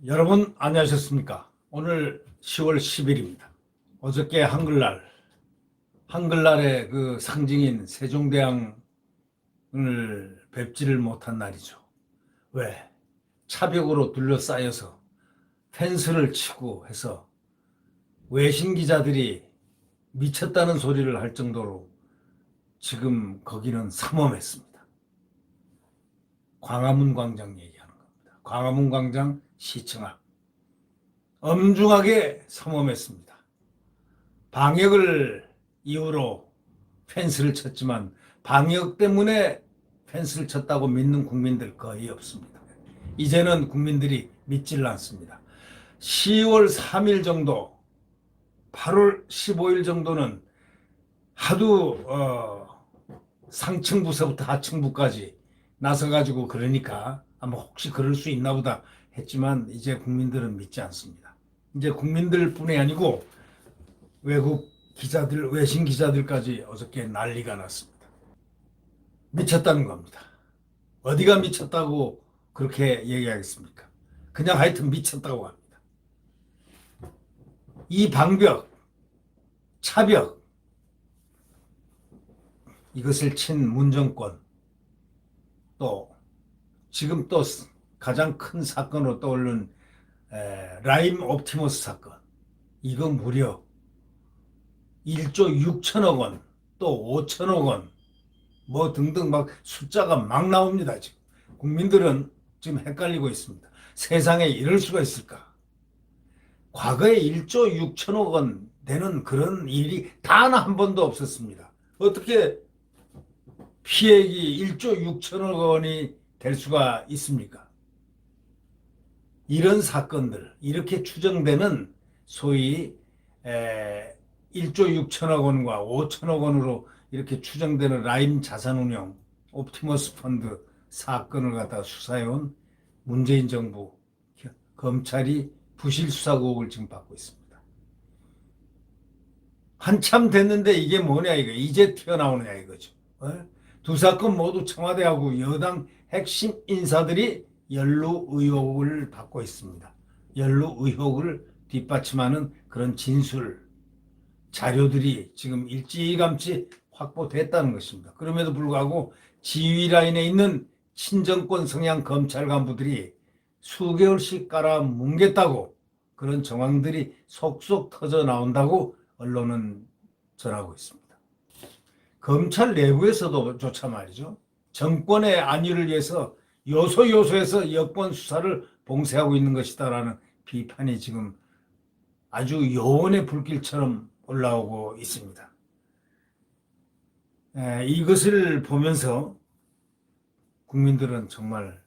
여러분 안녕하셨습니까? 오늘 10월 10일입니다. 어저께 한글날의 그 상징인 세종대왕을 뵙지를 못한 날이죠. 왜? 차벽으로 둘러싸여서 펜스를 치고 해서 외신 기자들이 미쳤다는 소리를 할 정도로 지금 거기는 삼엄했습니다. 광화문 광장 얘기하는 겁니다. 광화문 광장 시청 앞. 엄중하게 삼엄했습니다. 방역을 이유로 펜스를 쳤지만 방역 때문에 펜스를 쳤다고 믿는 국민들 거의 없습니다. 이제는 국민들이 믿질 않습니다. 10월 3일 정도, 8월 15일 정도는 하도 상층부서부터 하층부까지 나서가지고 그러니까 아마 혹시 그럴 수 있나 보다 했지만 이제 국민들은 믿지 않습니다. 이제 국민들뿐이 아니고 외국 기자들, 외신 기자들까지 어저께 난리가 났습니다. 미쳤다는 겁니다. 어디가 미쳤다고 그렇게 얘기하겠습니까? 그냥 하여튼 미쳤다고 합니다. 이 방벽, 차벽, 이것을 친 문정권, 또 지금 또 가장 큰 사건으로 떠오른 라임 옵티머스 사건, 이거 무려 1조 6천억 원, 또 5천억 원, 뭐 등등 막 숫자가 막 나옵니다. 지금 국민들은 지금 헷갈리고 있습니다. 세상에 이럴 수가 있을까? 과거에 1조 6천억 원 되는 그런 일이 단 한 번도 없었습니다. 어떻게 피해액이 1조 6천억 원이 될 수가 있습니까? 이런 사건들, 이렇게 추정되는 소위 1조 6천억 원과 5천억 원으로 이렇게 추정되는 라임 자산운용, 옵티머스 펀드 사건을 갖다 수사해온 문재인 정부, 검찰이 부실 수사 의혹을 지금 받고 있습니다. 한참 됐는데 이게 뭐냐 이거 이제 튀어나오느냐 이거죠. 두 사건 모두 청와대하고 여당 핵심 인사들이 연루 의혹을 받고 있습니다. 연루 의혹을 뒷받침하는 그런 진술 자료들이 지금 일찌감치 확보됐다는 것입니다. 그럼에도 불구하고 지휘 라인에 있는 친정권 성향 검찰 간부들이 수개월씩 깔아뭉갰다고 그런 정황들이 속속 터져 나온다고 언론은 전하고 있습니다. 검찰 내부에서도 조차 말이죠. 정권의 안위를 위해서 요소에서 여권 수사를 봉쇄하고 있는 것이다라는 비판이 지금 아주 요원의 불길처럼 올라오고 있습니다. 이것을 보면서 국민들은 정말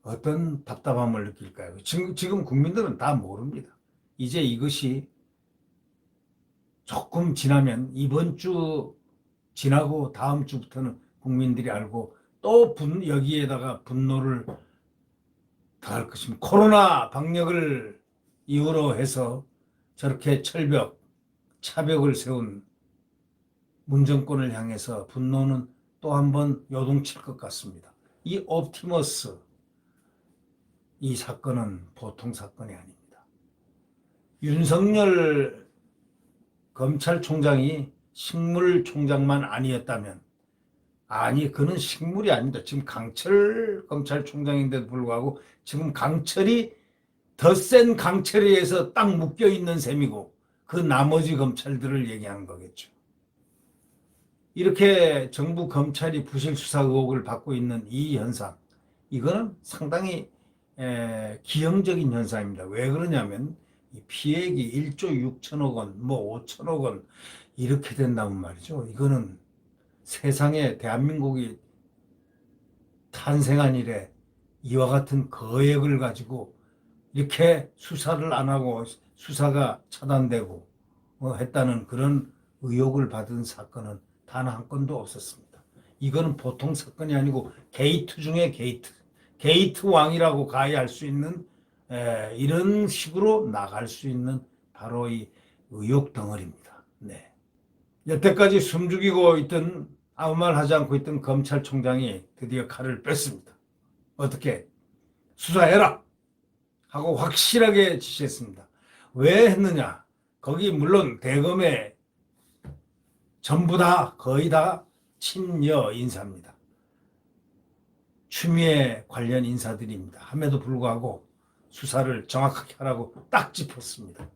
어떤 답답함을 느낄까요? 지금 국민들은 다 모릅니다. 이제 이것이 조금 지나면 이번 주 지나고 다음 주부터는 국민들이 알고 또 여기에다가 분노를 더할 것입니다. 코로나 방역을 이유로 해서 저렇게 차벽을 세운 문정권을 향해서 분노는 또 한 번 요동칠 것 같습니다. 이 옵티머스, 이 사건은 보통 사건이 아닙니다. 윤석열 검찰총장이 식물총장만 아니었다면, 아니 그는 식물이 아닙니다. 지금 강철 검찰총장인데도 불구하고 지금 강철이 더 센 강철에 의해서 딱 묶여있는 셈이고 그 나머지 검찰들을 얘기하는 거겠죠. 이렇게 정부 검찰이 부실 수사 의혹을 받고 있는 이 현상, 이거는 상당히 기형적인 현상입니다. 왜 그러냐면 이 피해액이 1조 6천억 원, 뭐 5천억 원 이렇게 된다면 말이죠. 이거는 세상에 대한민국이 탄생한 이래 이와 같은 거액을 가지고 이렇게 수사를 안 하고 수사가 차단되고 했다는 그런 의혹을 받은 사건은 단 한 건도 없었습니다. 이거는 보통 사건이 아니고 게이트 중에 게이트 왕이라고 가해할 수 있는 이런 식으로 나갈 수 있는 바로 이 의혹 덩어리입니다. 네. 여태까지 숨죽이고 있던 아무 말 하지 않고 있던 검찰총장이 드디어 칼을 뺐습니다. 어떻게? 수사해라. 하고 확실하게 지시했습니다. 왜 했느냐? 거기 물론 대검의 전부 다 거의 다 친여 인사입니다. 추미애 관련 인사들입니다. 함에도 불구하고 수사를 정확하게 하라고 딱 짚었습니다.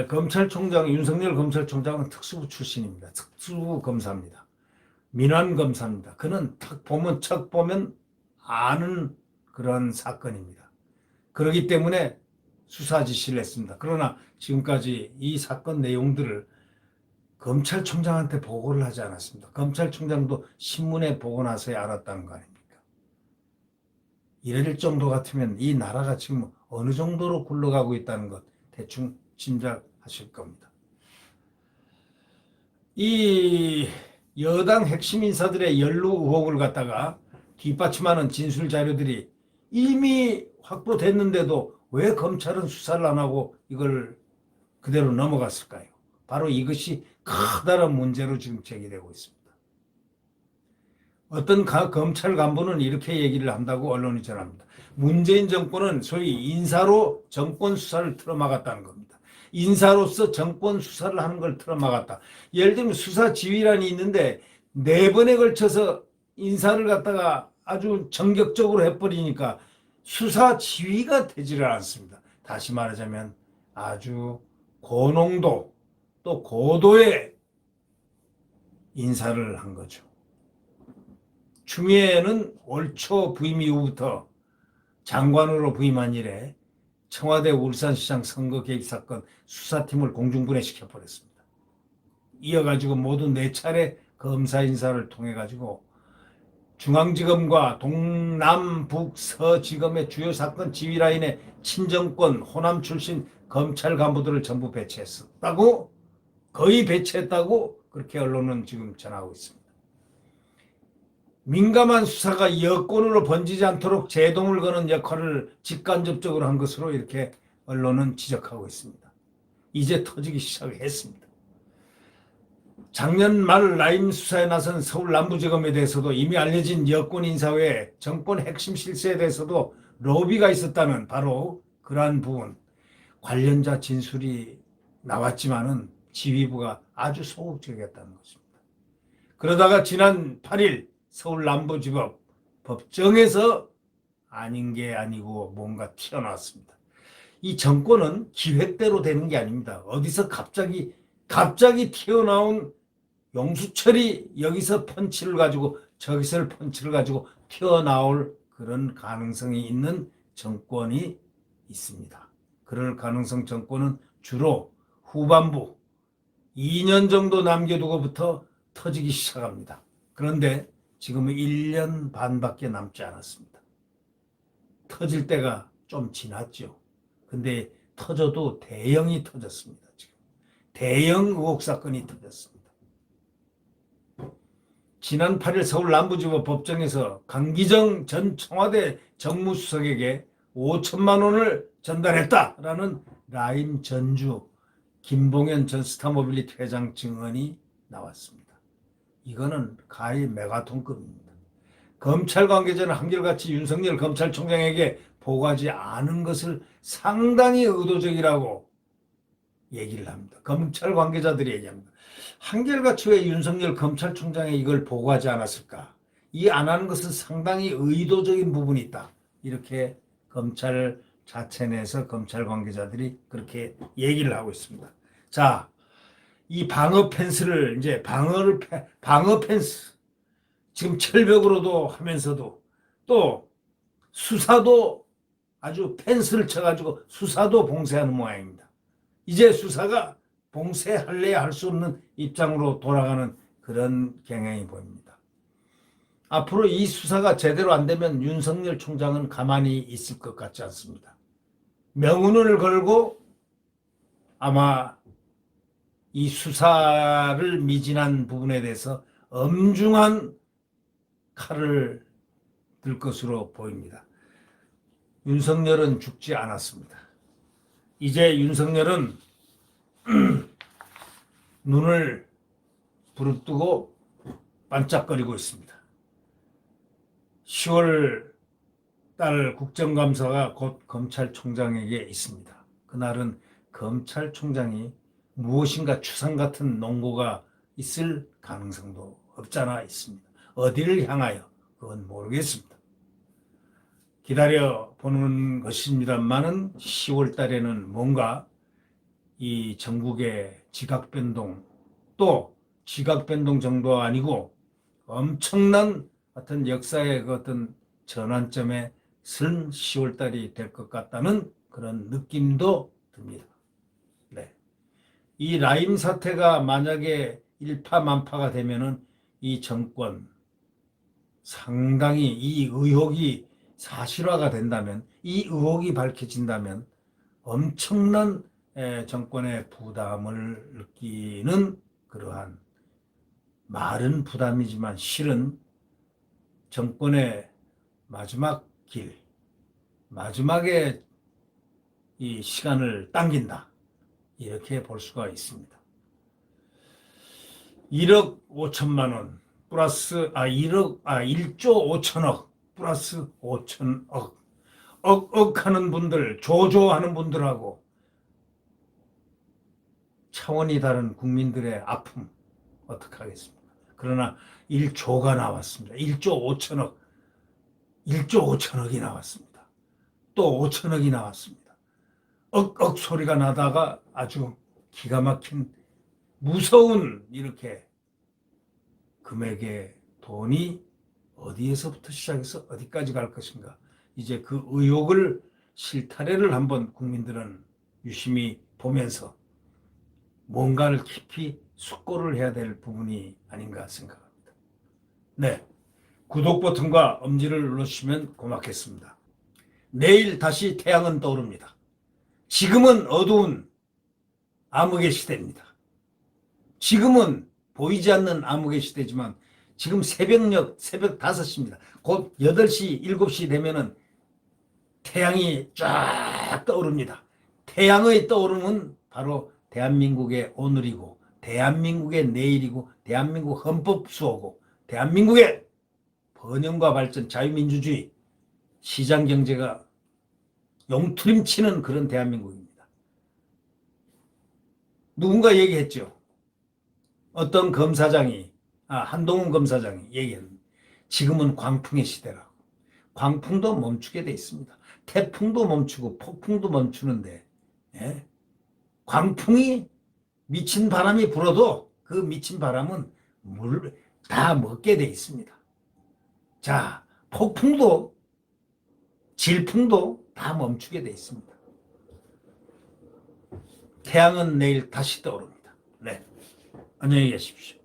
검찰총장 윤석열 검찰총장은 특수부 출신입니다. 특수부 검사입니다. 민환 검사입니다. 그는 척 보면 아는 그런 사건입니다. 그렇기 때문에 수사 지시를 했습니다. 그러나 지금까지 이 사건 내용들을 검찰총장한테 보고를 하지 않았습니다. 검찰총장도 신문에 보고 나서야 알았다는 거 아닙니까? 이럴 정도 같으면 이 나라가 지금 어느 정도로 굴러가고 있다는 것 대충 짐작하실 겁니다. 이 여당 핵심 인사들의 연루 의혹을 갖다가 뒷받침하는 진술 자료들이 이미 확보됐는데도 왜 검찰은 수사를 안 하고 이걸 그대로 넘어갔을까요? 바로 이것이 커다란 문제로 지금 제기되고 있습니다. 어떤 검찰 간부는 이렇게 얘기를 한다고 언론이 전합니다. 문재인 정권은 소위 인사로 정권 수사를 틀어막았다는 겁니다. 인사로서 정권 수사를 하는 걸 틀어막았다. 예를 들면 수사 지휘란이 있는데 4번에 걸쳐서 인사를 갖다가 아주 전격적으로 해버리니까 수사 지휘가 되지를 않습니다. 다시 말하자면 아주 고농도 또 고도의 인사를 한 거죠. 추미애는 올 초 부임 이후부터 장관으로 부임한 이래 청와대 울산시장 선거 개입 사건 수사팀을 공중분해시켜버렸습니다. 이어가지고 모두 4차례 검사 인사를 통해가지고 중앙지검과 동남북서지검의 주요 사건 지휘라인에 친정권 호남 출신 검찰 간부들을 전부 배치했었다고, 거의 배치했다고 그렇게 언론은 지금 전하고 있습니다. 민감한 수사가 여권으로 번지지 않도록 제동을 거는 역할을 직간접적으로 한 것으로 이렇게 언론은 지적하고 있습니다. 이제 터지기 시작했습니다. 작년 말 라임 수사에 나선 서울 남부지검에 대해서도 이미 알려진 여권 인사 외에 정권 핵심 실세에 대해서도 로비가 있었다는 바로 그러한 부분, 관련자 진술이 나왔지만은 지휘부가 아주 소극적이었다는 것입니다. 그러다가 지난 8일 서울 남부지법 법정에서 아닌 게 아니고 뭔가 튀어나왔습니다. 이 정권은 기획대로 되는 게 아닙니다. 어디서 갑자기 튀어나온 용수철이 여기서 펀치를 가지고 저기서 펀치를 가지고 튀어나올 그런 가능성이 있는 정권이 있습니다. 그럴 가능성 정권은 주로 후반부 2년 정도 남겨두고부터 터지기 시작합니다. 그런데 지금은 1년 반밖에 남지 않았습니다. 터질 때가 좀 지났죠. 근데 터져도 대형이 터졌습니다. 지금 대형 의혹 사건이 터졌습니다. 지난 8일 서울 남부지법 법정에서 강기정 전 청와대 정무수석에게 5천만 원을 전달했다라는 라임 전주 김봉현 전 스타모빌리티 회장 증언이 나왔습니다. 이거는 가히 메가톤급입니다. 검찰 관계자는 한결같이 윤석열 검찰총장에게 보고하지 않은 것을 상당히 의도적이라고 얘기를 합니다. 검찰 관계자들이 얘기합니다. 한결같이 왜 윤석열 검찰총장에 이걸 보고하지 않았을까? 이 안 하는 것은 상당히 의도적인 부분이 있다. 이렇게 검찰 자체 내에서 검찰 관계자들이 그렇게 얘기를 하고 있습니다. 자, 이 방어 펜스를 이제 방어 펜스 지금 철벽으로도 하면서도 또 수사도 아주 펜스를 쳐가지고 수사도 봉쇄하는 모양입니다. 이제 수사가 봉쇄할래야 할 수 없는 입장으로 돌아가는 그런 경향이 보입니다. 앞으로 이 수사가 제대로 안 되면 윤석열 총장은 가만히 있을 것 같지 않습니다. 명운을 걸고 아마 이 수사를 미진한 부분에 대해서 엄중한 칼을 들 것으로 보입니다. 윤석열은 죽지 않았습니다. 이제 윤석열은 눈을 부릅뜨고 반짝거리고 있습니다. 10월 딸 국정감사가 곧 검찰총장에게 있습니다. 그날은 검찰총장이 무엇인가 추상 같은 논거가 있을 가능성도 없잖아 있습니다. 어디를 향하여 그건 모르겠습니다. 기다려 보는 것입니다만은 10월 달에는 뭔가 이 전국의 지각 변동, 또 지각 변동 정도가 아니고 엄청난 어떤 역사의 그 어떤 전환점에 선 10월 달이 될 것 같다는 그런 느낌도 듭니다. 네. 이 라임 사태가 만약에 일파만파가 되면은 이 정권 상당히 이 의혹이 사실화가 된다면, 이 의혹이 밝혀진다면 엄청난 정권의 부담을 느끼는 그러한 말은 부담이지만 실은 정권의 마지막 길, 마지막에 이 시간을 당긴다. 이렇게 볼 수가 있습니다. 1억 5천만 원 플러스 1조 5천억 플러스 5천억 억 하는 분들, 조조하는 분들하고 차원이 다른 국민들의 아픔 어떡하겠습니까? 그러나 1조가 나왔습니다. 1조 5천억 1조 5천억이 나왔습니다. 또 5천억이 나왔습니다. 억억 소리가 나다가 아주 기가 막힌 무서운 이렇게 금액의 돈이 어디에서부터 시작해서 어디까지 갈 것인가. 이제 그 의혹을 실타래를 한번 국민들은 유심히 보면서 뭔가를 깊이 숙고를 해야 될 부분이 아닌가 생각합니다. 네, 구독 버튼과 엄지를 눌러주시면 고맙겠습니다. 내일 다시 태양은 떠오릅니다. 지금은 어두운 암흑의 시대입니다. 지금은 보이지 않는 암흑의 시대지만 지금 새벽 5시입니다. 곧 8시, 7시 되면은 태양이 쫙 떠오릅니다. 태양의 떠오름은 바로 대한민국의 오늘이고 대한민국의 내일이고 대한민국 헌법 수호고 대한민국의 번영과 발전, 자유민주주의, 시장경제가 용투림치는 그런 대한민국입니다. 누군가 얘기했죠. 어떤 검사장이, 한동훈 검사장이 얘기했는데 지금은 광풍의 시대라고. 광풍도 멈추게 돼 있습니다. 태풍도 멈추고 폭풍도 멈추는데 광풍이 미친 바람이 불어도 그 미친 바람은 물 다 먹게 돼 있습니다. 자, 폭풍도 질풍도 다 멈추게 돼 있습니다. 태양은 내일 다시 떠오릅니다. 네, 안녕히 계십시오.